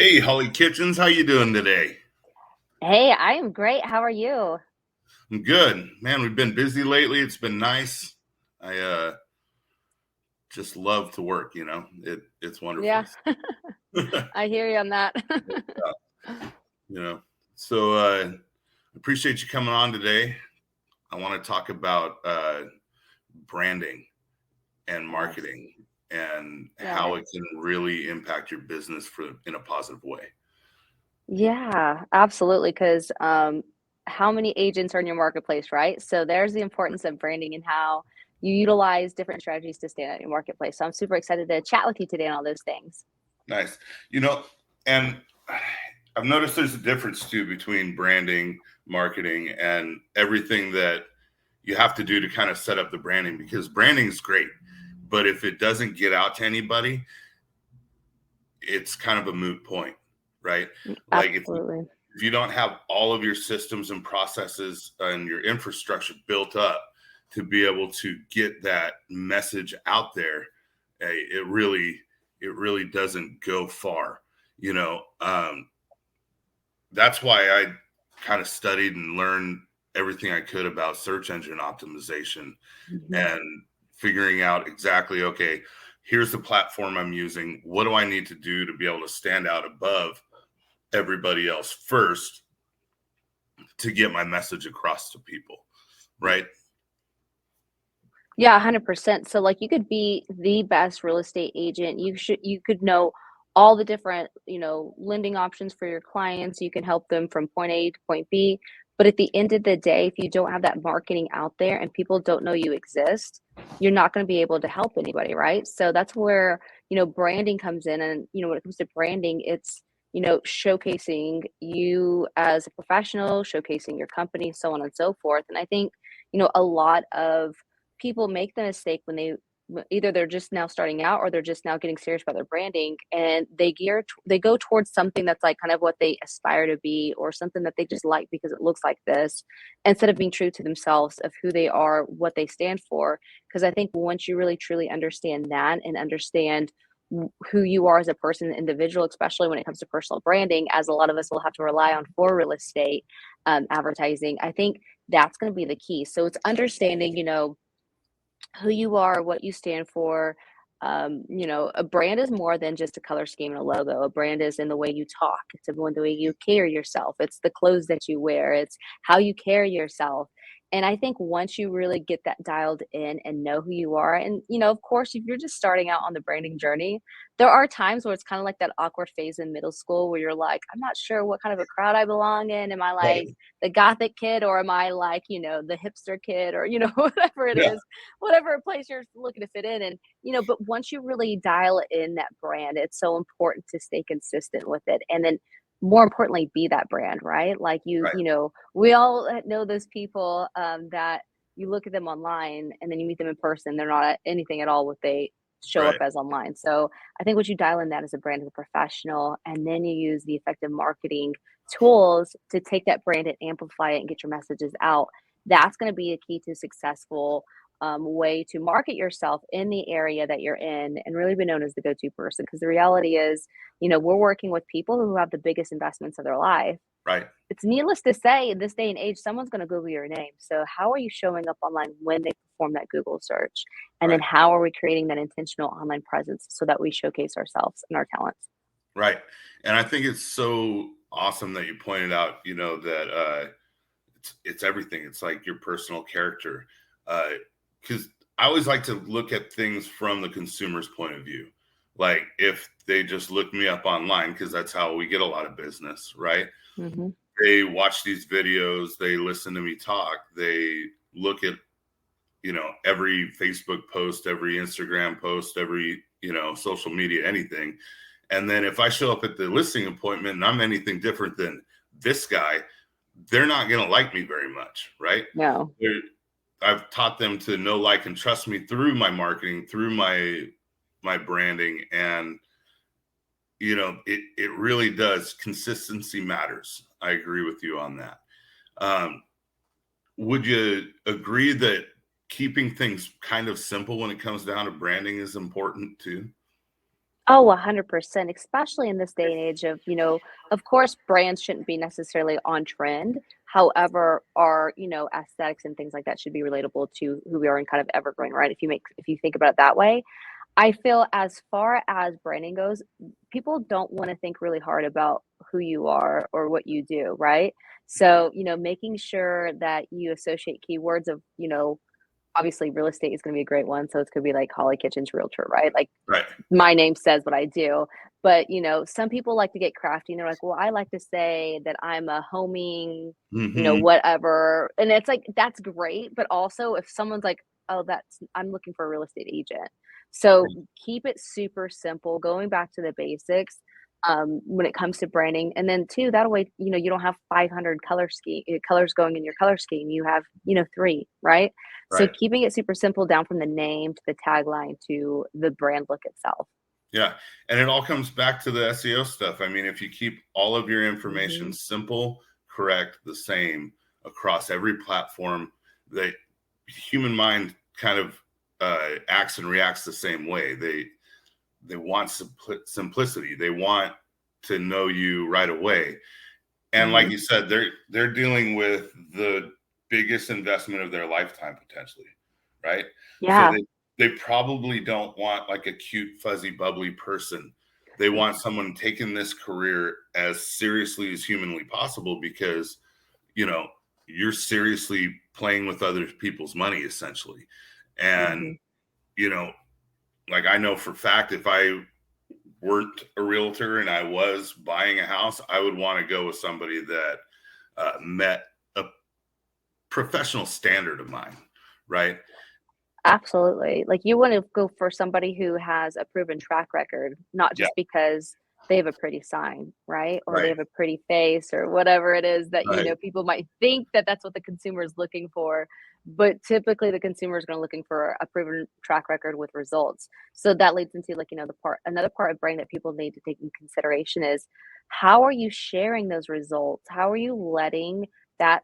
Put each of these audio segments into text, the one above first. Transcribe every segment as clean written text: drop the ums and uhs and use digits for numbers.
Hey, Hollie Kitchens, how you doing today? Hey, I am great. How are you? I'm good. Man, we've been busy lately. It's been nice. I just love to work, it's wonderful. Yeah, I hear you on that. you know. So appreciate you coming on today. I want to talk about branding and Yes, marketing and how it yes. can really impact your business in a positive way. Yeah, absolutely. Because how many agents are in your marketplace, right? So there's the importance of branding and how you utilize different strategies to stand out in your marketplace. So I'm super excited to chat with you today on all those things. Nice. And I've noticed there's a difference too between branding, marketing, and everything that you have to do to kind of set up the branding, because branding is great, but if it doesn't get out to anybody, it's kind of a moot point, right? Like Absolutely. if you don't have all of your systems and processes and your infrastructure built up to be able to get that message out there, it really doesn't go far. You know, that's why I kind of studied and learned everything I could about search engine optimization Mhm. and figuring out exactly, okay, here's the platform I'm using. What do I need to do to be able to stand out above everybody else first to get my message across to people, right? Yeah, 100%. So like you could be the best real estate agent. You could know all the different, lending options for your clients. You can help them from point A to point B. But at the end of the day, if you don't have that marketing out there and people don't know you exist, you're not going to be able to help anybody, right? So that's where, branding comes in. And, when it comes to branding, it's, showcasing you as a professional, showcasing your company, so on and so forth. And I think, a lot of people make the mistake when either they're just now starting out or they're just now getting serious about their branding and they go towards something that's like kind of what they aspire to be or something that they just like because it looks like this instead of being true to themselves of who they are, what they stand for. Because I think once you really truly understand that and understand who you are as a person, an individual, especially when it comes to personal branding, as a lot of us will have to rely on for real estate advertising, I think that's going to be the key. So it's understanding, who you are, what you stand for. A brand is more than just a color scheme and a logo. A brand is in the way you talk. It's in the way you carry yourself. It's the clothes that you wear. It's how you carry yourself. And I think once you really get that dialed in and know who you are, and of course, if you're just starting out on the branding journey, there are times where it's kind of like that awkward phase in middle school where you're like, I'm not sure what kind of a crowd I belong in. Am I like Right. the gothic kid or am I like, the hipster kid or, whatever it Yeah. is, whatever place you're looking to fit in. And, but once you really dial in that brand, it's so important to stay consistent with it. And then more importantly, be that brand, right? Like Right. we all know those people that you look at them online and then you meet them in person. They're not anything at all what they show up Right. as online. So I think once you dial in that as a brand, as a professional, and then you use the effective marketing tools to take that brand and amplify it and get your messages out, that's going to be a key to successful way to market yourself in the area that you're in and really be known as the go-to person. Because the reality is, we're working with people who have the biggest investments of their life. Right. It's needless to say, in this day and age, someone's going to Google your name. So how are you showing up online when they perform that Google search? And then Right. how are we creating that intentional online presence so that we showcase ourselves and our talents? Right. And I think it's so awesome that you pointed out, that it's everything. It's like your personal character. Because I always like to look at things from the consumer's point of view. Like if they just look me up online, because that's how we get a lot of business, right? Hmm. They watch these videos, they listen to me talk, they look at, every Facebook post, every Instagram post, every, social media, anything. And then if I show up at the listing appointment and I'm anything different than this guy, they're not going to like me very much, right? No. They're, I've taught them to know, like, and trust me through my marketing, through my branding, and it really does. Consistency matters. I agree with you on that. Um, would you agree that keeping things kind of simple when it comes down to branding is important too? Oh, 100%, especially in this day and age of, of course, brands shouldn't be necessarily on trend. However, our, aesthetics and things like that should be relatable to who we are and kind of evergreen, right? If you think about it that way, I feel as far as branding goes, people don't want to think really hard about who you are or what you do, right? So, making sure that you associate keywords of, obviously real estate is going to be a great one. So it's going to be like Hollie Kitchens Realtor, right? Like Right. my name says what I do. But, some people like to get crafty and they're like, well, I like to say that I'm a homing, Hmm. whatever. And it's like, that's great. But also, if someone's like, oh, I'm looking for a real estate agent. So keep it super simple, going back to the basics when it comes to branding. And then, two, that way, you don't have 500 colors going in your color scheme. You have, three, right? So Right. keeping it super simple down from the name to the tagline to the brand look itself. Yeah. And it all comes back to the SEO stuff. I mean, if you keep all of your information Mhm. simple, correct, the same across every platform, the human mind kind of acts and reacts the same way. They want simplicity. They want to know you right away. And like Mhm. you said, they're dealing with the biggest investment of their lifetime potentially, right? So Yeah. they probably don't want like a cute, fuzzy, bubbly person. They want someone taking this career as seriously as humanly possible because, you know, you're seriously playing with other people's money essentially. And, Mhm. you know, like I know for fact if I weren't a realtor and I was buying a house, I would want to go with somebody that met a professional standard of mine, right? Absolutely. Like, you wanna go for somebody who has a proven track record, not Yeah, just because they have a pretty sign, right? Or they right, have a pretty face or whatever it is that, right. people might think that that's what the consumer is looking for, but typically the consumer is gonna looking for a proven track record with results. So that leads into, like, the part another part of brand that people need to take in consideration is, how are you sharing those results? How are you letting that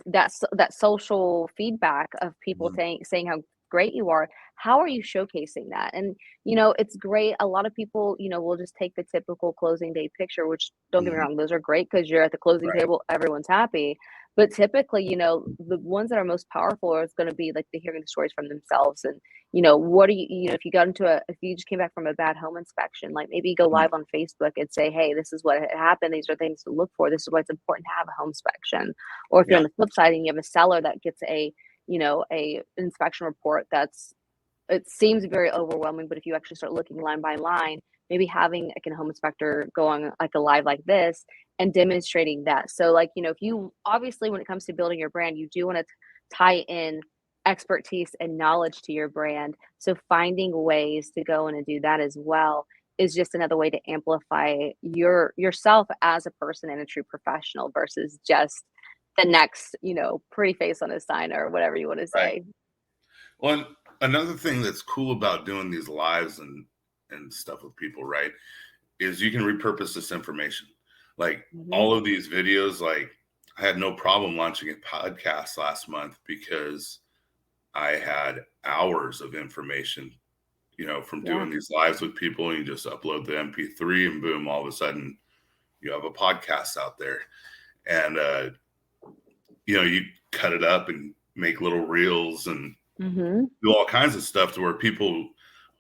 that social feedback of people Mhm. saying how great you are, how are you showcasing that? And it's great. A lot of people, will just take the typical closing day picture, which, don't get me Mhm. wrong, those are great because you're at the closing Right, table, everyone's happy. But typically, the ones that are most powerful are going to be like the hearing the stories from themselves. And what do if you got into if you just came back from a bad home inspection, like maybe go mhm. live on Facebook and say, hey, this is what happened, these are things to look for, this is why it's important to have a home inspection. Or if you're Yeah, on the flip side and you have a seller that gets a inspection report that's, it seems very overwhelming, but if you actually start looking line by line, maybe having like a home inspector go on like a live like this and demonstrating that. So, like, if you obviously, when it comes to building your brand, you do want to tie in expertise and knowledge to your brand. So finding ways to go in and do that as well is just another way to amplify yourself as a person and a true professional versus just the next, pretty face on a sign or whatever you want to right. say. Well, and another thing that's cool about doing these lives and stuff with people, right, is you can repurpose this information. Like Hmm. all of these videos, like I had no problem launching a podcast last month because I had hours of information, from Yeah. doing these lives with people. And you just upload the MP3 and boom, all of a sudden you have a podcast out there. And, you cut it up and make little reels and Hmm. do all kinds of stuff to where people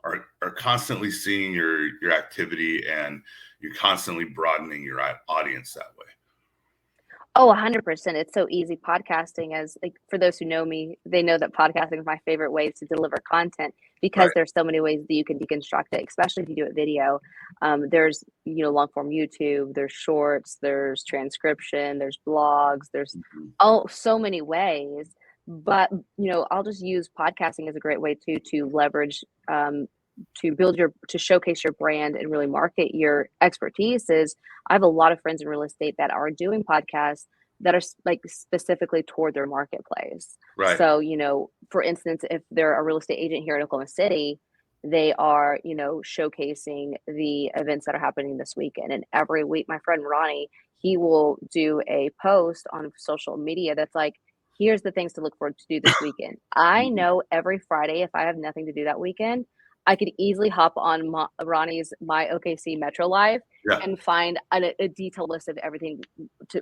are constantly seeing your activity and you're constantly broadening your audience that way. Oh, 100%. It's so easy. Podcasting, as like, for those who know me, they know that podcasting is my favorite way to deliver content because Right. there's so many ways that you can deconstruct it, especially if you do it video. There's, long form YouTube, there's shorts, there's transcription, there's blogs, there's Mhm. so many ways. But, I'll just use podcasting as a great way to leverage, to showcase your brand and really market your expertise. Is I have a lot of friends in real estate that are doing podcasts that are like specifically toward their marketplace. Right. So, for instance, if they're a real estate agent here in Oklahoma City, they are, showcasing the events that are happening this weekend. And every week, my friend Ronnie, he will do a post on social media that's like, here's the things to look forward to do this weekend. I Mhm. know every Friday, if I have nothing to do that weekend, I could easily hop on Ronnie's My OKC Metro Live Yeah. and find a detailed list of everything,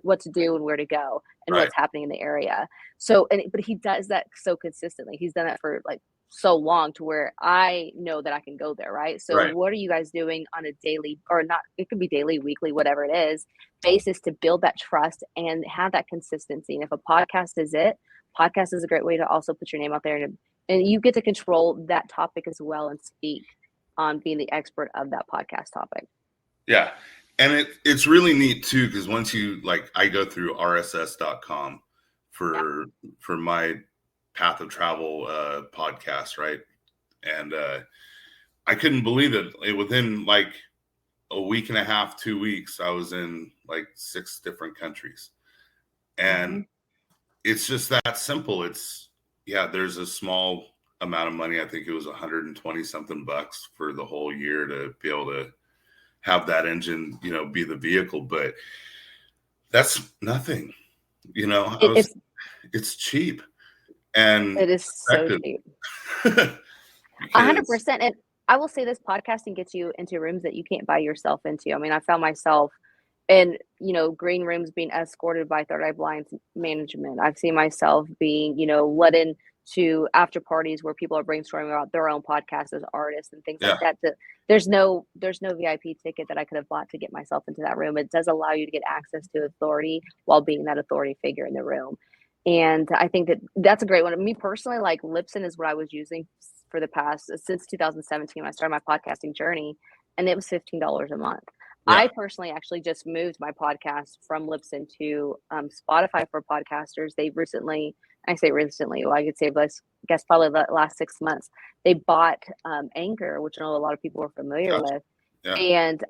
what to do and where to go and Right. what's happening in the area. So, but he does that so consistently. He's done that for like so long to where I know that I can go there, right? So Right. what are you guys doing on a daily, or not, it could be daily, weekly, whatever it is, basis to build that trust and have that consistency? And if a podcast is it, podcast is a great way to also put your name out there, and you get to control that topic as well and speak on being the expert of that podcast topic. Yeah. And it's really neat too, because once you like, I go through rss.com for my Path of Travel podcast, right? And I couldn't believe it. Within like a week and a half, 2 weeks, I was in like 6 different countries. And it's just that simple. It's, there's a small amount of money. I think it was 120 something bucks for the whole year to be able to have that engine, be the vehicle, but that's nothing, it's cheap and it is so cheap. 100%. And I will say this, podcasting gets you into rooms that you can't buy yourself into. I mean, I found myself in, green rooms being escorted by Third Eye Blind's management. I've seen myself being, let in to after parties where people are brainstorming about their own podcasts as artists and things like that. There's no VIP ticket that I could have bought to get myself into that room. It does allow you to get access to authority while being that authority figure in the room. And I think that's a great one. Me personally, like Libsyn is what I was using for the past, since 2017 when I started my podcasting journey, and it was $15 a month. I personally actually just moved my podcast from Libsyn to Spotify for podcasters. They recently, I say recently, well, I could say, I guess probably the last 6 months, they bought Anchor, which I know a lot of people are familiar with. Yeah. And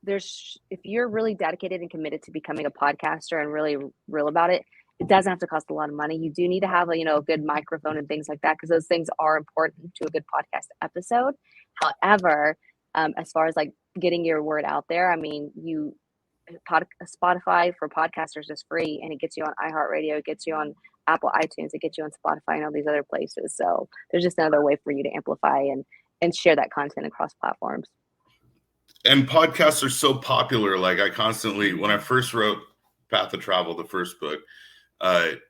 if you're really dedicated and committed to becoming a podcaster and really real about it, it doesn't have to cost a lot of money. You do need to have a good microphone and things like that, because those things are important to a good podcast episode. However, as far as like getting your word out there, I mean, Spotify for podcasters is free, and it gets you on iHeartRadio, it gets you on Apple iTunes, it gets you on Spotify and all these other places. So there's just another way for you to amplify and share that content across platforms. And podcasts are so popular. Like I constantly, when I first wrote Path of Travel, the first book,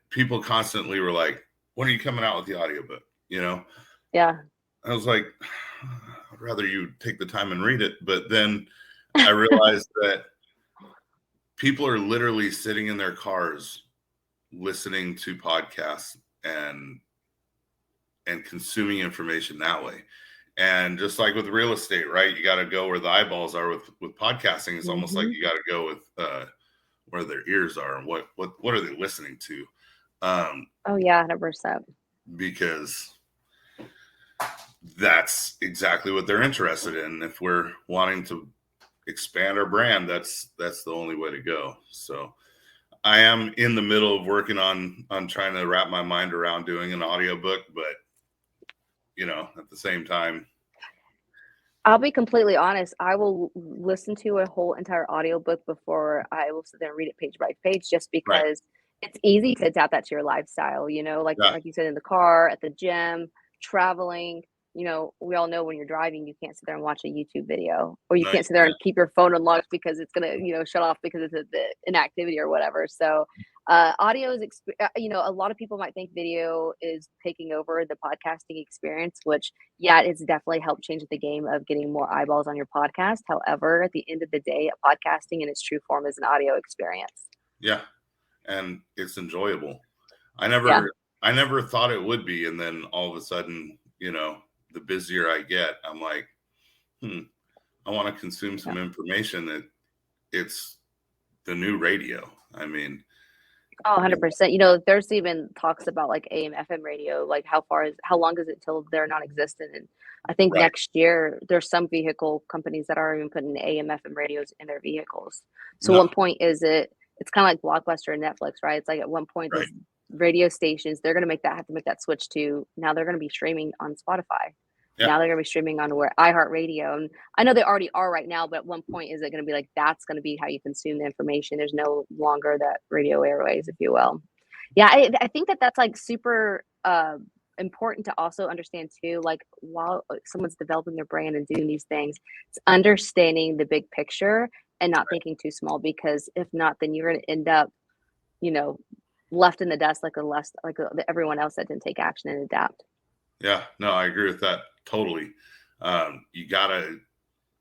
people constantly were like, when are you coming out with the audiobook? Yeah. I was like, I'd rather you take the time and read it. But then I realized that people are literally sitting in their cars listening to podcasts and consuming information that way. And just like with real estate, right? You got to go where the eyeballs are. With podcasting, it's almost like you got to go with where their ears are and what are they listening to. Oh yeah, 100%. Because that's exactly what they're interested in. If we're wanting to expand our brand, that's the only way to go. So I am in the middle of working on trying to wrap my mind around doing an audiobook, but at the same time, I'll be completely honest, I will listen to a whole entire audiobook before I will sit there and read it page by page, just because it's easy to adapt that to your lifestyle, like you said, in the car, at the gym, traveling. We all know when you're driving, you can't sit there and watch a YouTube video, or you can't sit there and keep your phone unlocked because it's going to, shut off because it's the inactivity or whatever. So audio is, a lot of people might think video is taking over the podcasting experience, which, it's definitely helped change the game of getting more eyeballs on your podcast. However, at the end of the day, podcasting in its true form is an audio experience. Yeah. And it's enjoyable. I never thought it would be. And then all of a sudden, the busier I get, I'm like, I want to consume some information that it's the new radio. I mean, 100%. There's even talks about like AM, FM radio, like how long is it till they're non-existent? And I think next year there's some vehicle companies that are even putting AM, FM radios in their vehicles. So one point it's kind of like Blockbuster and Netflix, right? It's like at one point these radio stations, they're going to have to make that switch to, now they're going to be streaming on Spotify. Yeah. Now they're going to be streaming on iHeartRadio. And I know they already are right now, but at one point, is it going to be like, that's going to be how you consume the information? There's no longer that radio airways, if you will. Yeah, I think that's like super important to also understand too, like while someone's developing their brand and doing these things, it's understanding the big picture and not thinking too small, because if not, then you're going to end up, you know, left in the dust like everyone else that didn't take action and adapt. Yeah, no, I agree with that totally. You gotta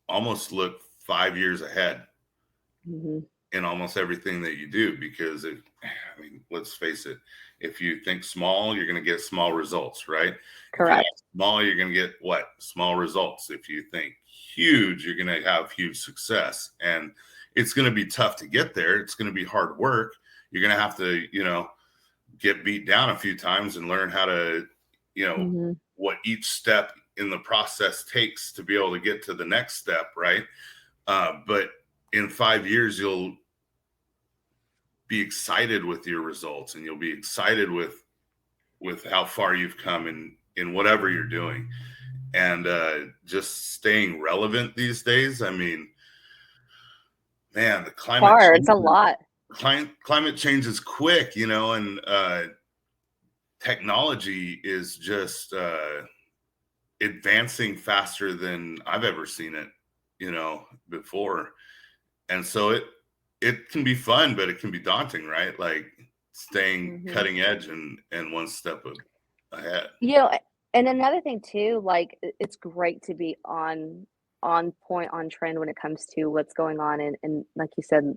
almost look 5 years ahead Hmm. in almost everything that you do, because I mean, let's face it, if you think small, you're going to get small results, right? If you Correct. act small, you're going to get what? Small results. If you think huge, you're going to have huge success. And it's going to be tough to get there. It's going to be hard work. You're going to have to, get beat down a few times and learn how to, Hmm. what each step in the process takes to be able to get to the next step, right? But in 5 years, you'll be excited with your results, and you'll be excited with how far you've come in whatever you're doing. And just staying relevant these days, I mean, man, the Hard. It's a lot. climate change is quick, and technology is just advancing faster than I've ever seen it, before. And so it can be fun, but it can be daunting, right? Like staying Hmm. cutting edge and one step ahead. You know, and another thing too, like it's great to be on point, on trend when it comes to what's going on and like you said,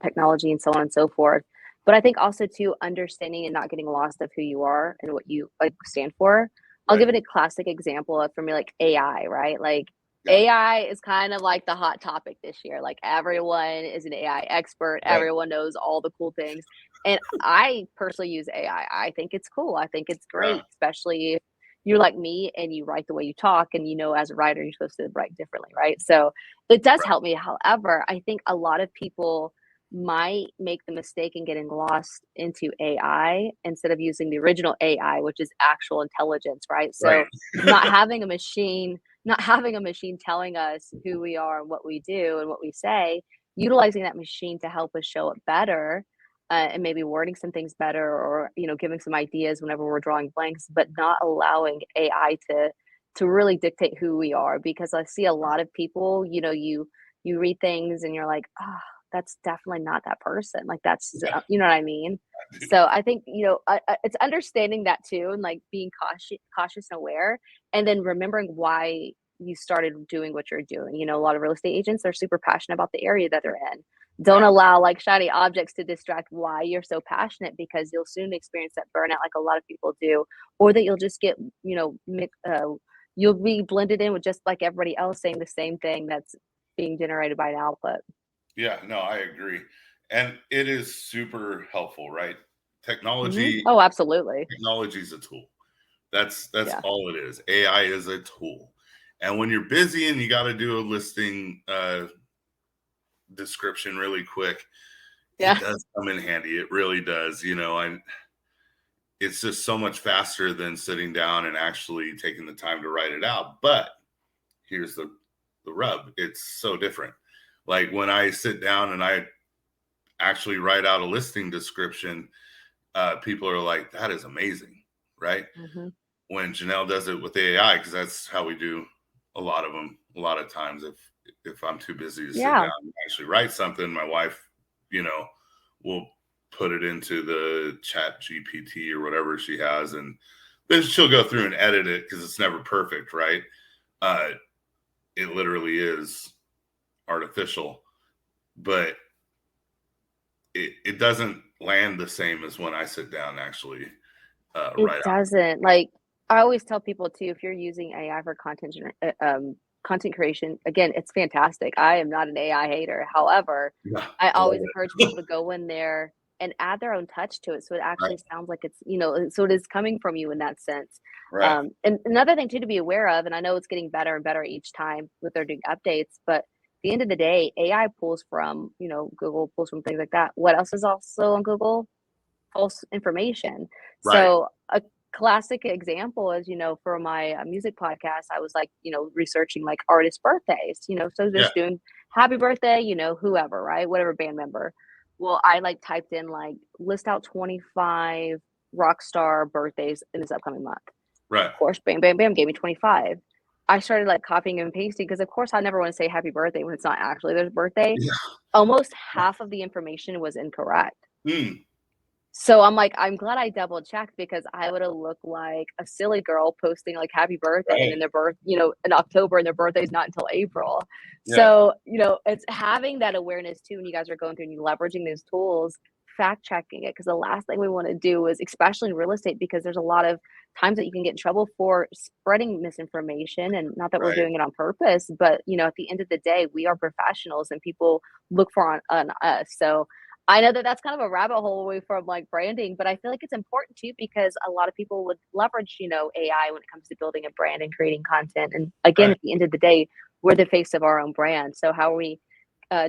technology and so on and so forth. But I think also too understanding and not getting lost of who you are and what you like stand for. I'll Right. give it a classic example of for me, like AI, right? Like Yeah. AI is kind of like the hot topic this year. Like everyone is an AI expert, Right. everyone knows all the cool things. And I personally use AI. I think it's cool. I think it's Yeah. great, especially if you're like me and you write the way you talk, and as a writer you're supposed to write differently, right? So it does Right. help me. However, I think a lot of people might make the mistake in getting lost into AI instead of using the original AI, which is actual intelligence, right? Right. So not having a machine not having a machine telling us who we are and what we do and what we say, utilizing that machine to help us show up better, and maybe wording some things better, or giving some ideas whenever we're drawing blanks, but not allowing AI to really dictate who we are. Because I see a lot of people, you read things and you're like, oh, that's definitely not that person, like that's Yeah, you know what I mean. I do. So I think it's understanding that too, and like being cautious and aware, and then remembering why you started doing what you're doing. A lot of real estate agents are super passionate about the area that they're in. Don't Yeah. allow like shiny objects to distract why you're so passionate, because you'll soon experience that burnout like a lot of people do, or that you'll just get, you'll be blended in with just like everybody else saying the same thing that's being generated by an output. Yeah, no, I agree. And it is super helpful, right? Technology Oh, absolutely. technology is a tool. That's Yeah. all it is. AI is a tool. And when you're busy and you got to do a listing description really quick, it Yeah. does come in handy. It really does. And it's just so much faster than sitting down and actually taking the time to write it out. But here's the rub. It's so different. Like when I sit down and I actually write out a listing description, people are like, that is amazing, right? Hmm. When Janelle does it with AI, because that's how we do a lot of them. A lot of times, if I'm too busy to sit down Yeah. and actually write something, my wife, you know, will put it into the chat GPT or whatever she has, and then she'll go through and edit it because it's never perfect, right? Uh, it literally is artificial, but it doesn't land the same as when I sit down and actually It write out. doesn't. Like, I always tell people too, if you're using AI for content creation, again, it's fantastic. I am not an AI hater. However, Yeah, I I love always encourage it. people to go in there and add their own touch to it, so it Right, actually sounds like it's, so it is coming from you in that sense. right, And another thing too to be aware of, and I know it's getting better and better each time with their doing updates, but at the end of the day, AI pulls from, Google pulls from things like that. What else is also on Google? False information. right. So a classic example is, for my music podcast, I was like, researching like artist birthdays, so Yeah, just doing happy birthday, whoever, right? Whatever band member. Well, I like typed in like list out 25 rock star birthdays in this upcoming month. Right. Of course, bam, bam, bam, gave me 25. I started, like, copying and pasting because, of course, I never wanna say happy birthday when it's not actually their birthday. Yeah. Almost half of the information was incorrect. Mm, So I'm like, I'm glad I double checked because I would have looked like a silly girl posting like happy birthday and right. then their birth, in October and their birthday's not until April. Yeah. So, it's having that awareness too when you guys are going through and you leveraging those tools, fact checking it. Cause the last thing we want to do is, especially in real estate, because there's a lot of times that you can get in trouble for spreading misinformation. And not that we're Right. doing it on purpose, but at the end of the day, we are professionals and people look for on us. So I know that that's kind of a rabbit hole away from, like, branding, but I feel like it's important too because a lot of people would leverage, AI when it comes to building a brand and creating content. And again, Right. at the end of the day, we're the face of our own brand. So how are we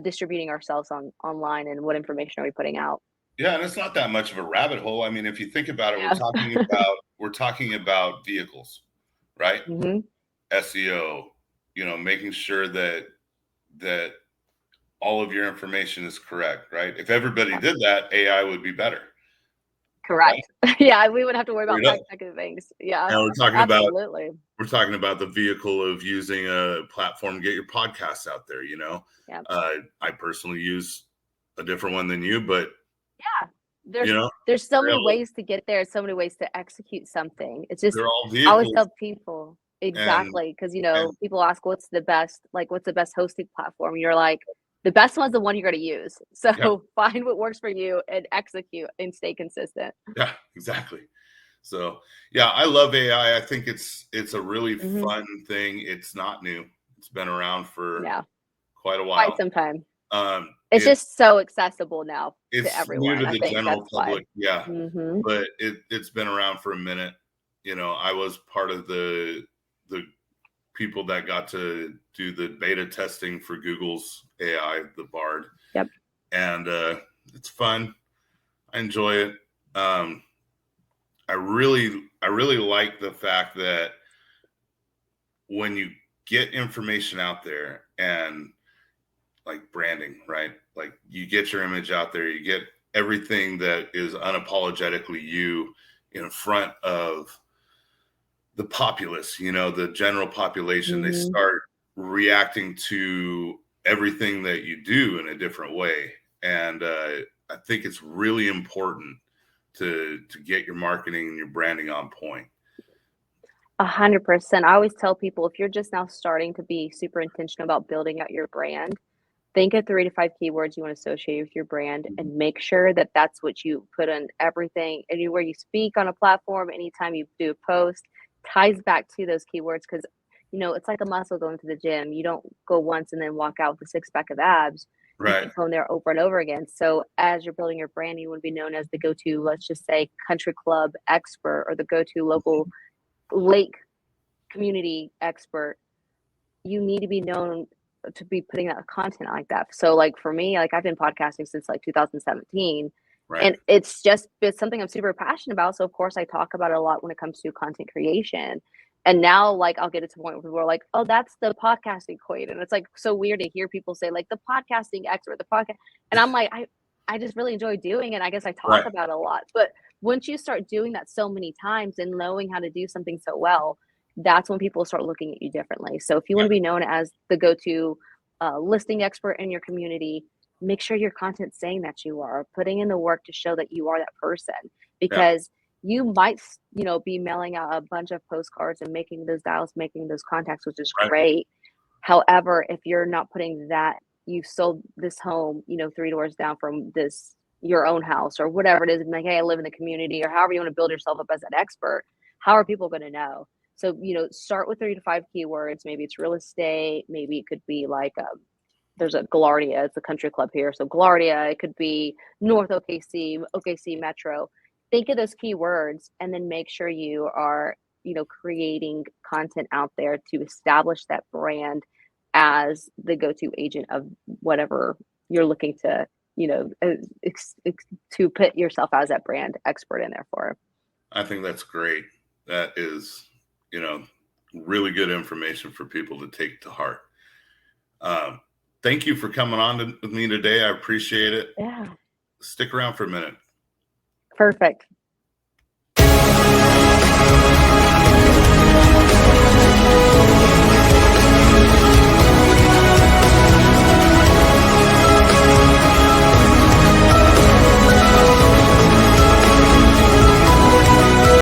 distributing ourselves online and what information are we putting out? Yeah, and it's not that much of a rabbit hole. I mean, if you think about it, Yeah. we're talking about vehicles, right? hmm SEO, making sure that all of your information is correct, right? If everybody Yeah. did that, AI would be better, right? Correct. Yeah, we would have to worry Straight about up. fact checking things. Yeah, And absolutely. we're talking about the vehicle of using a platform to get your podcasts out there. Yeah. I personally use a different one than you, but Yeah. you There's know, there's so they many all ways to get there, so many ways to execute something. It's just they're all I always vehicles, tell people and exactly because and people ask what's the best hosting platform? You're like, the best one's the one you're gonna use. yeah, So find what works for you and execute and stay consistent. yeah, exactly. So yeah, I love AI. I think it's a really Mhm. fun thing. It's not new. It's been around for Yeah, quite a quite while. some time. Um, It's it's just so accessible now to it's new everyone. to I the think general that's why. public, yeah, Mhm. but it's been around for a minute. I was part of the people that got to do the beta testing for Google's AI, the Bard, Yep. and it's fun. I enjoy it. Um, I really like the fact that when you get information out there and like branding, right? Like you get your image out there, you get everything that is unapologetically you in front of the populace, the general population. They Mhm. start reacting to everything that you do in a different way. And I think it's really important to get your marketing and your branding on point. 100%. I always tell people if you're just now starting to be super intentional about building out your brand, think of 3 to 5 keywords you want to associate with your brand and make sure that that's what you put on everything, anywhere you speak on a platform, anytime you do a post, ties back to those keywords because, it's like a muscle going to the gym. You don't go once and then walk out with a six pack of abs. You Right. keep going there over and over again. So as you're building your brand, you want to be known as the go-to, let's just say country club expert or the go-to local lake community expert. You need to be known to be putting out content like that. So, like for me, like I've been podcasting since like 2017, Right. and it's something I'm super passionate about. So, of course, I talk about it a lot when it comes to content creation. And now, like, I'll get it to a point where people are like, "Oh, that's the podcasting queen," and it's like so weird to hear people say like the podcasting expert, the podcast, and I'm like, I just really enjoy doing it. I guess I talk Right. about it a lot, but once you start doing that so many times and knowing how to do something so well, that's when people start looking at you differently. So if you want Yeah. to be known as the go-to listing expert in your community, make sure your content's saying that you are putting in the work to show that you are that person. Yeah. Because you might, be mailing out a bunch of postcards and making those dials, making those contacts, which is Right. great. However, if you're not putting that, you sold this home, three doors down from this your own house or whatever it is, and like, hey, I live in the community, or however you want to build yourself up as an expert. How are people going to know? So, start with 3 to 5 keywords. Maybe it's real estate. Maybe it could be like, there's a Galardia, it's a country club here. So Galardia, it could be North OKC, OKC Metro. Think of those keywords and then make sure you are, creating content out there to establish that brand as the go-to agent of whatever you're looking to, to put yourself as that brand expert in there for. I think that's great. That is, you know, really good information for people to take to heart. Thank you for coming on with me today. I appreciate it. Yeah. Stick around for a minute. Perfect.